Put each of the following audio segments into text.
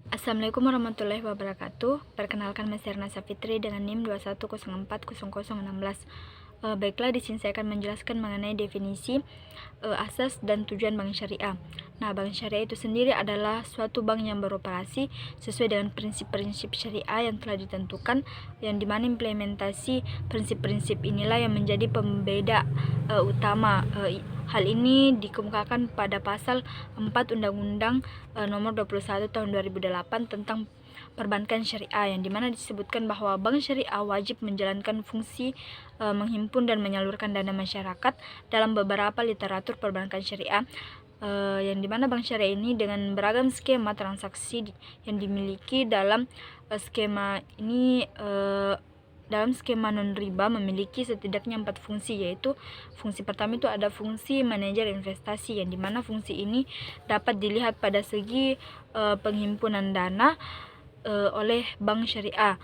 Assalamualaikum warahmatullahi wabarakatuh. Perkenalkan, saya Erna Safitri dengan NIM 21040016. Baiklah, di sini saya akan menjelaskan mengenai definisi, asas dan tujuan bank syariah. Nah, bank syariah itu sendiri adalah suatu bank yang beroperasi sesuai dengan prinsip-prinsip syariah yang telah ditentukan, yang dimana implementasi prinsip-prinsip inilah yang menjadi pembeda utama. Hal ini dikemukakan pada pasal 4 Undang-Undang nomor 21 tahun 2008 tentang perbankan syariah, yang dimana disebutkan bahwa bank syariah wajib menjalankan fungsi menghimpun dan menyalurkan dana masyarakat dalam beberapa literatur perbankan syariah, yang dimana bank syariah ini dengan beragam skema transaksi yang dimiliki dalam skema ini. Dalam skema non-riba memiliki setidaknya 4 fungsi, yaitu fungsi pertama itu ada fungsi manajer investasi, yang dimana fungsi ini dapat dilihat pada segi penghimpunan dana oleh bank syariah,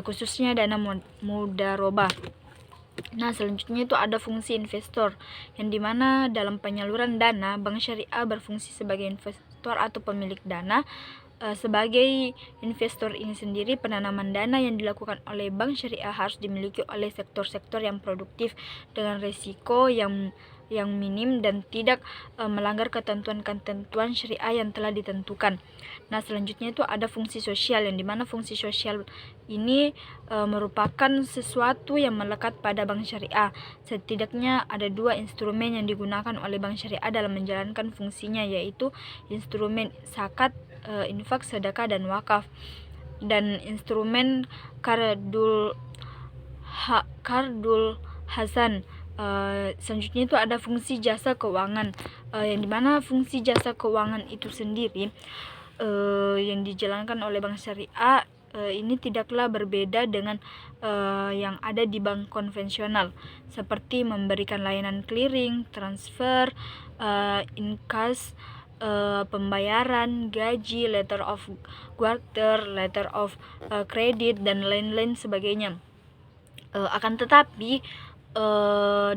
khususnya dana mudharabah. Nah, selanjutnya itu ada fungsi investor, yang dimana dalam penyaluran dana bank syariah berfungsi sebagai investor atau pemilik dana. Sebagai investor ini sendiri, penanaman dana yang dilakukan oleh bank syariah harus dimiliki oleh sektor-sektor yang produktif dengan risiko yang minim dan tidak melanggar ketentuan-ketentuan syariah yang telah ditentukan. Nah, selanjutnya itu ada fungsi sosial, yang dimana fungsi sosial ini merupakan sesuatu yang melekat pada bank syariah. Setidaknya ada 2 instrumen yang digunakan oleh bank syariah dalam menjalankan fungsinya, yaitu instrumen zakat, infak, sedekah, dan wakaf, dan instrumen kardul hasan. Selanjutnya itu ada fungsi jasa keuangan, yang dimana fungsi jasa keuangan itu sendiri yang dijalankan oleh bank syariah ini tidaklah berbeda dengan yang ada di bank konvensional, seperti memberikan layanan clearing, transfer, inkas, pembayaran, gaji, letter of quarter, letter of credit, dan lain-lain sebagainya. Akan tetapi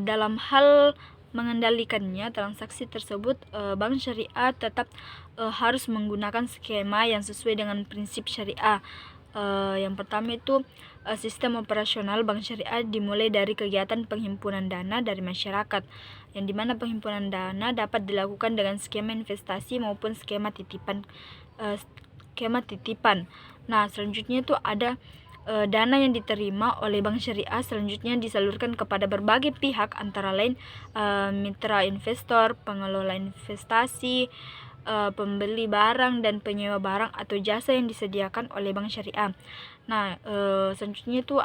dalam hal mengendalikannya transaksi tersebut, bank syariah tetap harus menggunakan skema yang sesuai dengan prinsip syariah. Yang pertama itu sistem operasional bank syariah dimulai dari kegiatan penghimpunan dana dari masyarakat, yang dimana penghimpunan dana dapat dilakukan dengan skema investasi maupun skema titipan. Nah, selanjutnya itu ada dana yang diterima oleh bank syariah selanjutnya disalurkan kepada berbagai pihak, antara lain mitra investor, pengelola investasi, pembeli barang, dan penyewa barang atau jasa yang disediakan oleh bank syariah. Nah, selanjutnya itu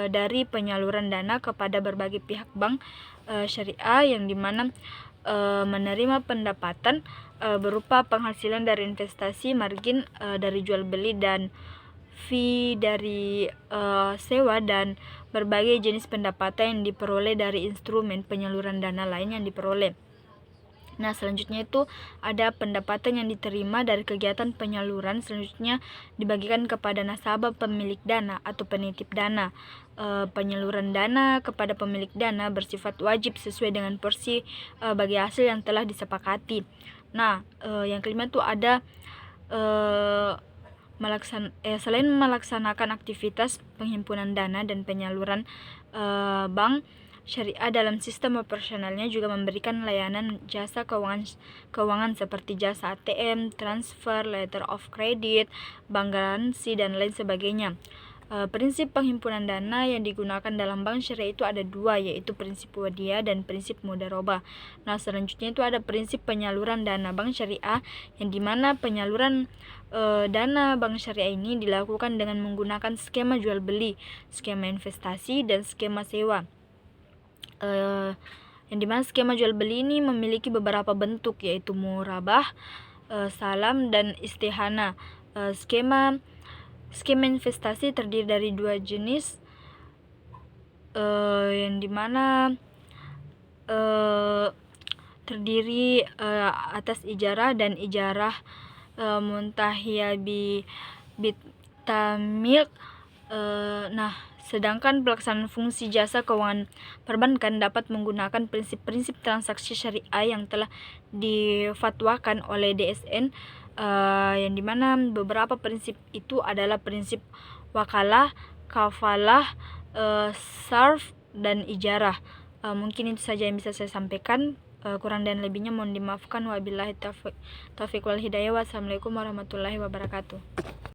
dari penyaluran dana kepada berbagai pihak bank syariah, yang dimana menerima pendapatan berupa penghasilan dari investasi, margin dari jual beli, dan fee dari sewa, dan berbagai jenis pendapatan yang diperoleh dari instrumen penyaluran dana lain yang diperoleh. Nah, selanjutnya itu ada pendapatan yang diterima dari kegiatan penyaluran, selanjutnya dibagikan kepada nasabah pemilik dana atau penitip dana. Penyaluran dana kepada pemilik dana bersifat wajib sesuai dengan porsi bagi hasil yang telah disepakati. Nah, yang kelima itu ada selain melaksanakan aktivitas penghimpunan dana dan penyaluran, bank syariah dalam sistem operasionalnya juga memberikan layanan jasa keuangan seperti jasa ATM, transfer, letter of credit, bank garansi, dan lain sebagainya. Prinsip penghimpunan dana yang digunakan dalam bank syariah itu ada 2, yaitu prinsip wadiyah dan prinsip mudharabah. Nah, selanjutnya itu ada prinsip penyaluran dana bank syariah, yang dimana penyaluran dana bank syariah ini dilakukan dengan menggunakan skema jual beli, skema investasi, dan skema sewa. Yang dimana skema jual beli ini memiliki beberapa bentuk, yaitu murabah, salam, dan istihana. Skema investasi terdiri dari 2 jenis, yang dimana terdiri atas ijarah dan ijarah muntahiyah bitamilk. Nah, sedangkan pelaksanaan fungsi jasa keuangan perbankan dapat menggunakan prinsip-prinsip transaksi syariah yang telah difatwakan oleh DSN yang dimana beberapa prinsip itu adalah prinsip wakalah, kafalah, sarf, dan ijarah. Mungkin itu saja yang bisa saya sampaikan. Kurang dan lebihnya mohon dimaafkan. Wabillahi taufiq wal hidayah. Wassalamualaikum warahmatullahi wabarakatuh.